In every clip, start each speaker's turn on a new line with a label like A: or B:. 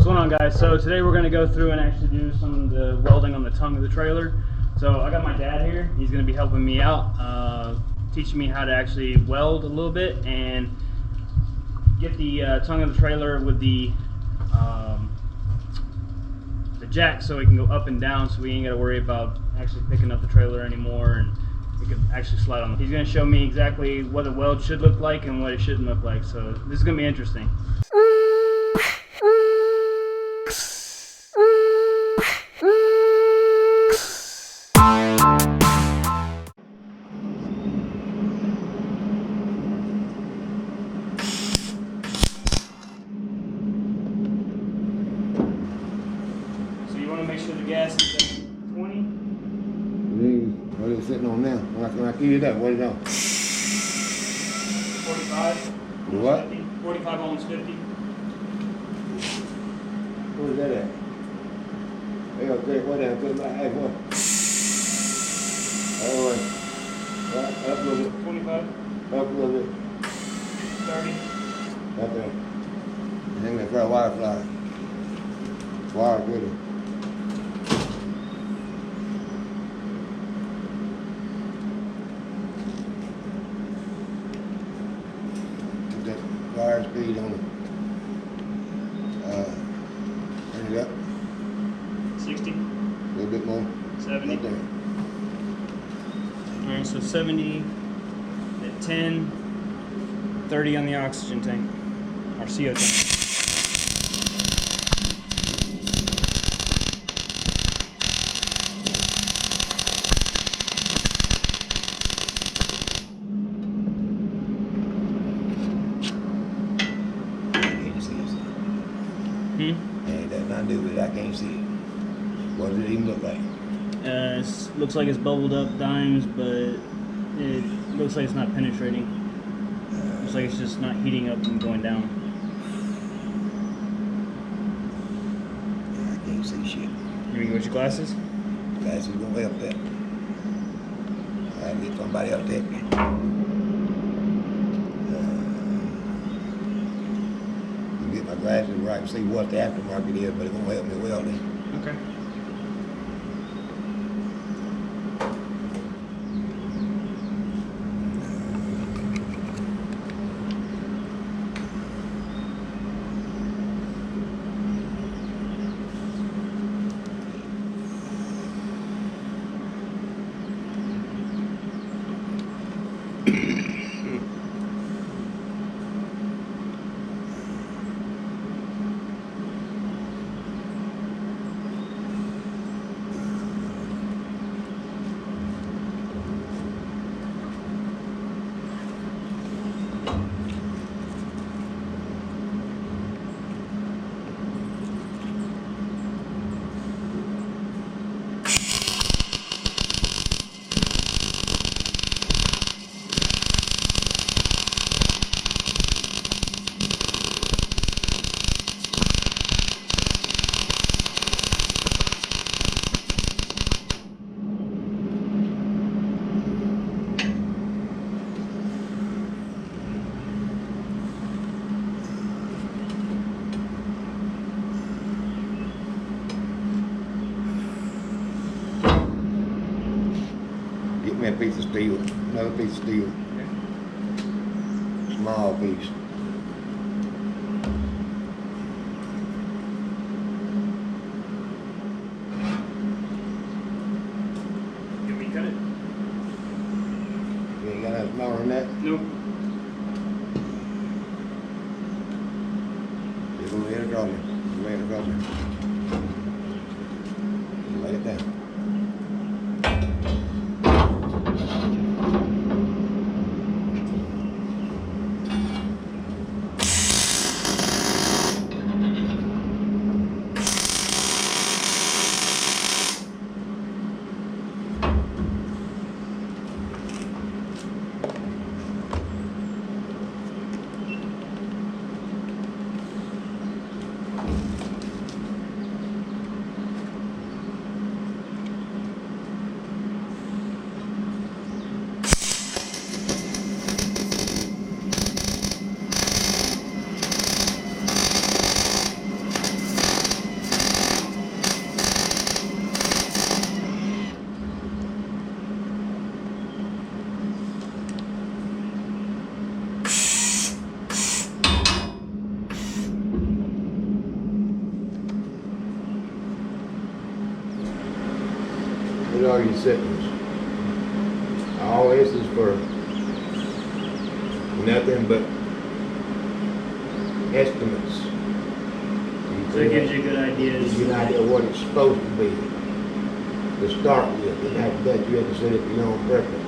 A: What's going on, guys? So today we're going to go through and actually do some of the welding on the tongue of the trailer. So I got my dad here. He's going to be helping me out, teaching me how to actually weld a little bit and get the tongue of the trailer with the jack so it can go up and down, so we ain't got to worry about actually picking up the trailer anymore, and it can actually slide on. He's going to show me exactly what a weld should look like and what it shouldn't look like, so this is going to be interesting. Make sure the gas is at 20.
B: What is it sitting on now? When I give you that, what is it on?
A: 45.
B: The what?
A: 50. 45, almost 50.
B: What is that at? Hey, okay, what that? Good, hey, what? Up a little bit.
A: 25.
B: Up a little bit.
A: 30.
B: Right there. Hang that for a wire fly. Wire with it. Wire speed on it. Turn it up.
A: 60.
B: A little bit more.
A: 70.
B: Right there.
A: Alright, so 70 at 10, 30 on the oxygen tank, or CO tank.
B: Ain't that nothing to do with it. I can't see it. What does it even look like?
A: Looks like it's bubbled up dimes, but it looks like it's not penetrating. Looks like it's just not heating up and going down.
B: I can't see shit.
A: You gonna go with your glasses?
B: Glasses gonna help that. I'll get somebody else to take me. Get my glasses where I can see what the aftermarket is, but it won't help me welding.
A: Okay.
B: Get me a piece of steel, another piece of steel.
A: Okay.
B: Small piece.
A: Can we cut it?
B: You ain't got nothing smaller than that?
A: Nope.
B: Just go ahead and draw it. Go ahead and draw it. Lay it down. What are your settings? All this is for nothing but estimates.
A: So it gives you a good idea.
B: Gives you an idea of what it's supposed to be to start with, and after that you have to set it to your own preference.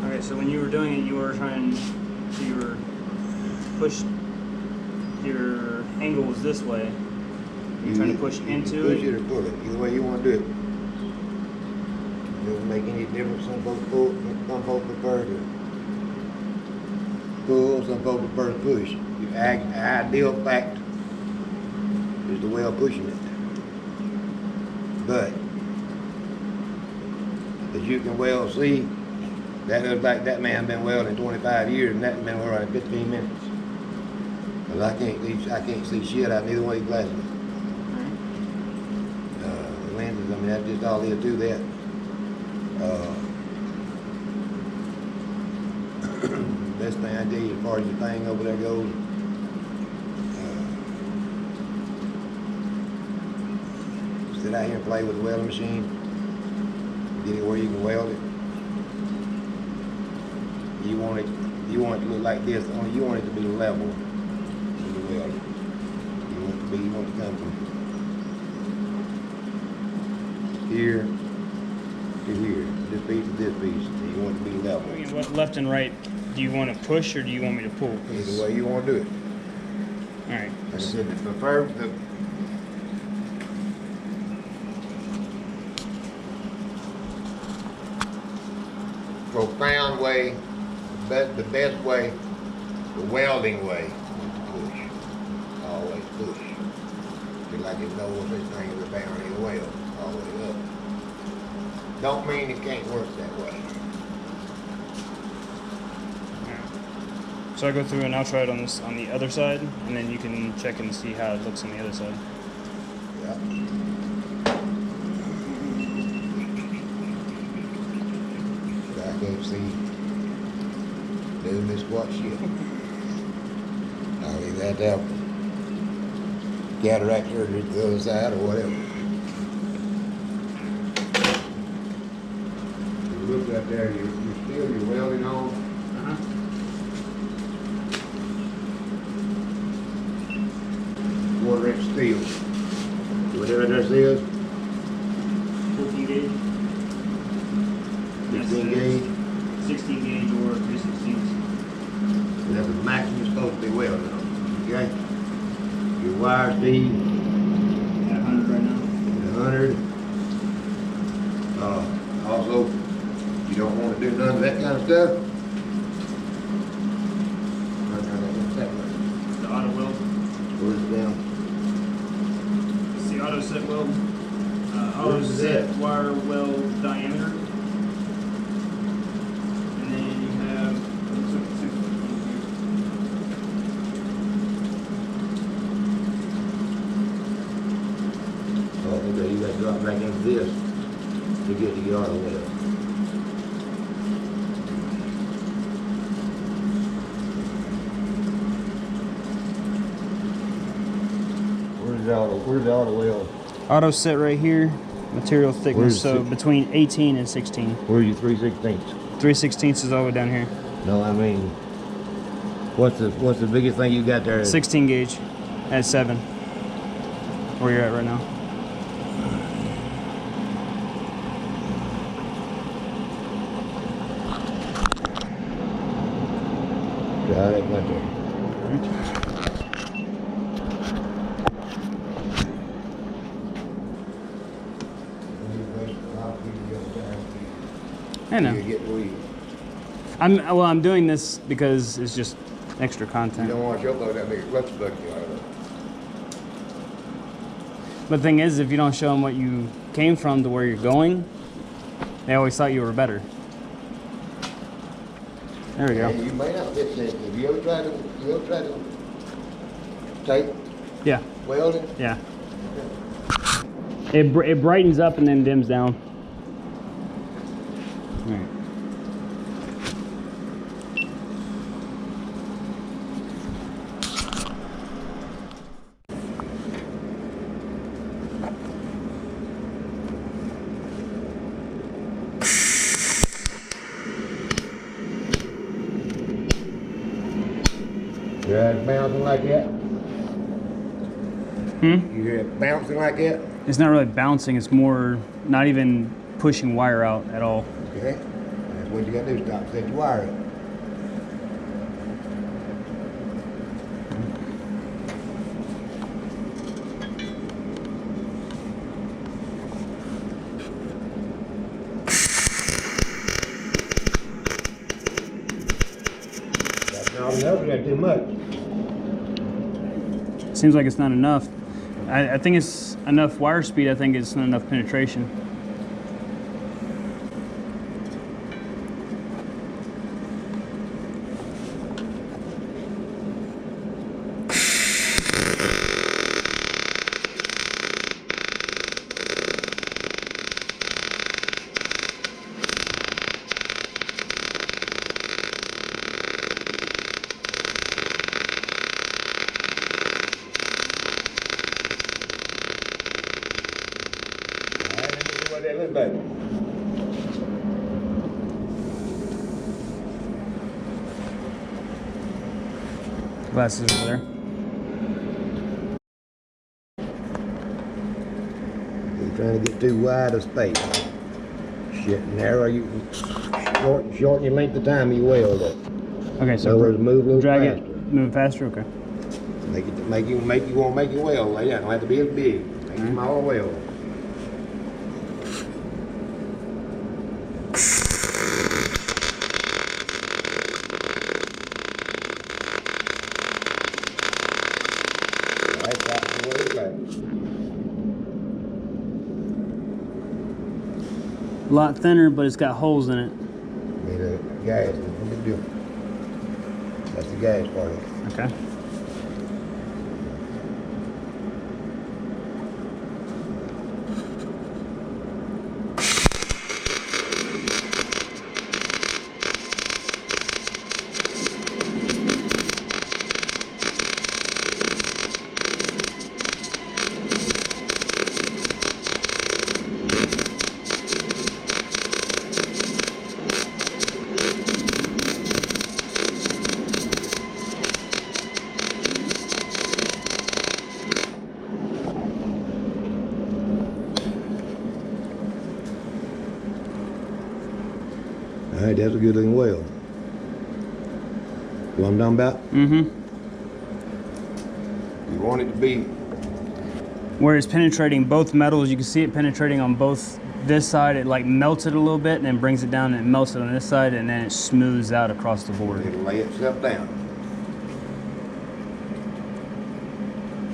A: Okay, so when you were doing it, you were push, your angle was this way. You're trying to push into
B: push it or pull it, either way you want to do it. It doesn't make any difference. Some folks pull, some folks prefer to pull, some folks prefer to push. The ideal fact is the weld pushing it. But as you can well see, that looks like that man been welding 25 years and that man welding 15 minutes. But I can't see shit out neither one of these glasses. The lenses, I mean, that's just all there is to that. Best thing I tell you as far as the thing over there goes, sit out here and play with the welding machine, get it where you can weld it. You want it to look like this, only you want it to be level with the welding. You want it to come from here to here, this piece to this piece. You want it to be level.
A: What left and right, do you want to push or do you want me to pull?
B: Either way you want to do it.
A: Alright.
B: Like I said, the preferred, the profound way, the best way, the welding way is to push. Always push. Just like there's no such thing as a boundary weld, all the way up. Don't mean it can't work that way.
A: So I go through and I'll try it on the other side, and then you can check and see how it looks on the other side.
B: Yeah. But I can't see doing this squat shit. I'll leave that out. Cataract surgery to the other side or whatever. You look right there, you're welding on. Quarter-inch steel. Whatever this is.
A: 14 gauge.
B: 16 gauge.
A: 16 gauge or 3/16.
B: That's the maximum it's supposed to be welding on. Okay? Your wire speed.
A: At 100 right now.
B: 100. Also, you don't want to do none of that kind of stuff.
A: The auto weld.
B: Pull it down.
A: It's the auto set weld. Auto set wire weld diameter. And then you have.
B: Oh, okay, you got to drop back into this to get to your auto weld. Where's the auto weld?
A: Auto set right here. Material thickness,
B: Where's
A: so
B: the-
A: between 18 and 16.
B: Where's your 3/16?
A: 3/16 is all the way down here.
B: No, I mean, what's the biggest thing you got there?
A: 16 gauge at 7. Where you're at right now.
B: Got it, right there.
A: I know.
B: You get weed.
A: I'm doing this because it's just extra
B: You
A: content.
B: don't want to show that big clutch bucket.
A: But the thing is, if you don't show them what you came from to where you're going, they always thought you were better. There we go.
B: And you may not get that. Have you ever tried to tape
A: Yeah,
B: welding?
A: yeah. It brightens up and then dims down. All right.
B: You hear it bouncing like that? You hear it bouncing like that?
A: It's not really bouncing, it's more not even pushing wire out at all.
B: Okay. That's what you got to do. Stop, set your wire up. That's not enough. That's too much.
A: Seems like it's not enough. I think it's enough wire speed, I think it's not enough penetration.
B: What that look like?
A: Glasses over there.
B: You're trying to get too wide of space. Shit, narrow you shorten your length of time you weld up.
A: Okay,
B: In
A: so
B: other words, move a little
A: drag
B: faster.
A: it, move faster, okay.
B: Make you want to make your weld like that. Don't have to be as big. Make your smaller weld. Right, that's what it looks like.
A: A lot thinner, but it's got holes in it.
B: The gas, no big deal. That's the gas part of it.
A: Okay.
B: All right, that's a good looking weld. You know what I'm talking about?
A: Mm-hmm.
B: You want it to be,
A: Where it's penetrating both metals, you can see it penetrating on both this side. It like melts it a little bit and then brings it down and it melts it on this side and then it smooths out across the board.
B: it'll lay itself down.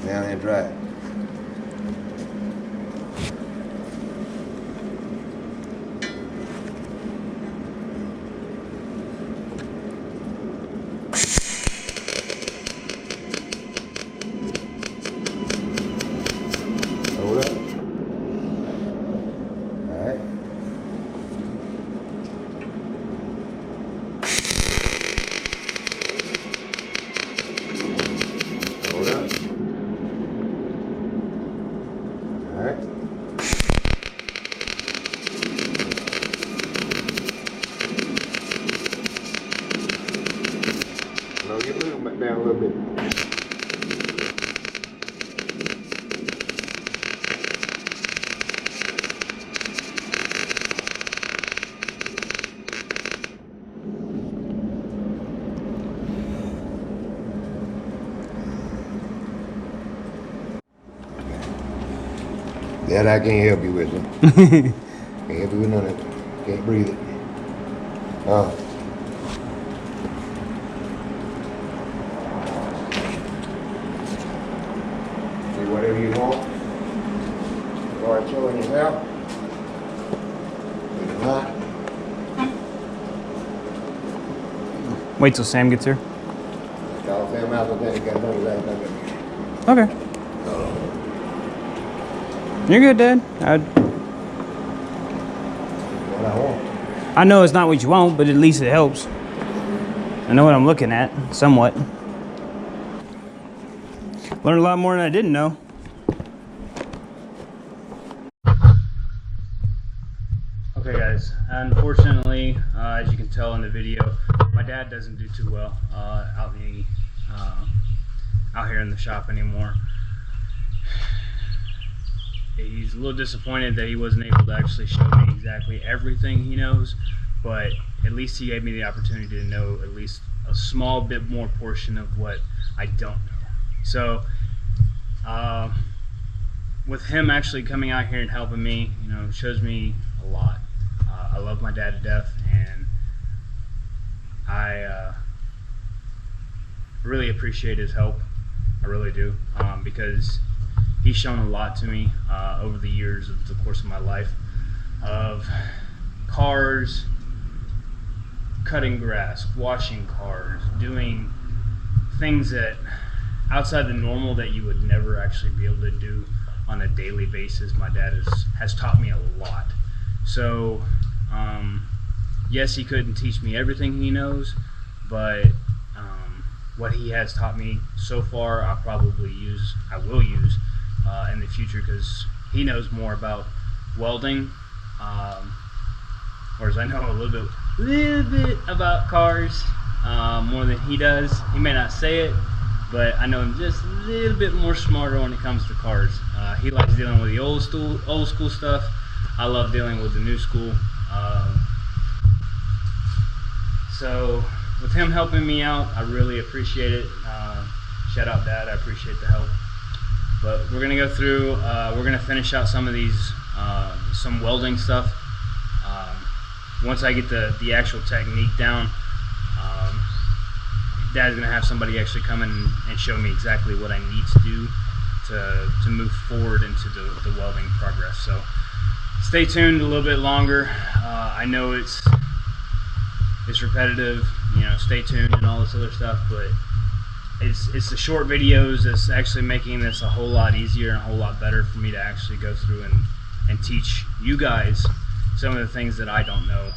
B: Now then try it. Hold up. All right. Hold up. That I can't help you with, son. Can't help you with none of it. Can't breathe it. See whatever you want. Start showing this out. If not,
A: Wait till Sam gets here.
B: call Sam out and then he got done last time.
A: Okay. You're good, Dad.
B: What I want.
A: I know it's not what you want, but at least it helps. I know what I'm looking at, somewhat. Learned a lot more than I didn't know. Okay, guys. Unfortunately, as you can tell in the video, my dad doesn't do too well out here in the shop anymore. He's a little disappointed that he wasn't able to actually show me exactly everything he knows, but at least he gave me the opportunity to know at least a small bit more portion of what I don't know. So with him actually coming out here and helping me, you know, shows me a lot. I love my dad to death, and I really appreciate his help. I really do, because he's shown a lot to me over the years of the course of my life, of cars, cutting grass, washing cars, doing things that outside the normal that you would never actually be able to do on a daily basis. My dad has taught me a lot. So yes, he couldn't teach me everything he knows, but what he has taught me so far, I will use in the future, because he knows more about welding, whereas I know a little bit about cars, more than he does. He may not say it, but I know him just a little bit more smarter when it comes to cars. He likes dealing with the old school stuff. I love dealing with the new school. So with him helping me out, I really appreciate it. Shout out, Dad, I appreciate the help. But we're gonna go through, we're gonna finish out some of these, some welding stuff. Once I get the actual technique down, Dad's gonna have somebody actually come in and show me exactly what I need to do to move forward into the welding progress. So stay tuned a little bit longer. I know it's repetitive, you know, stay tuned and all this other stuff, but it's the short videos that's actually making this a whole lot easier and a whole lot better for me to actually go through and teach you guys some of the things that I don't know,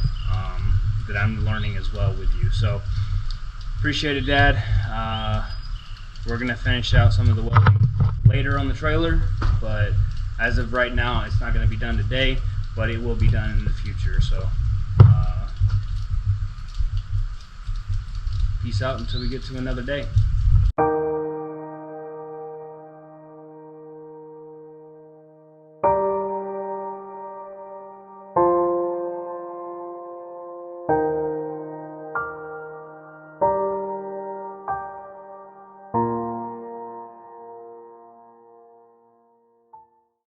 A: that I'm learning as well with you. So appreciate it, Dad. We're gonna finish out some of the welding later on the trailer, but as of right now, it's not gonna be done today, but it will be done in the future. So peace out until we get to another day.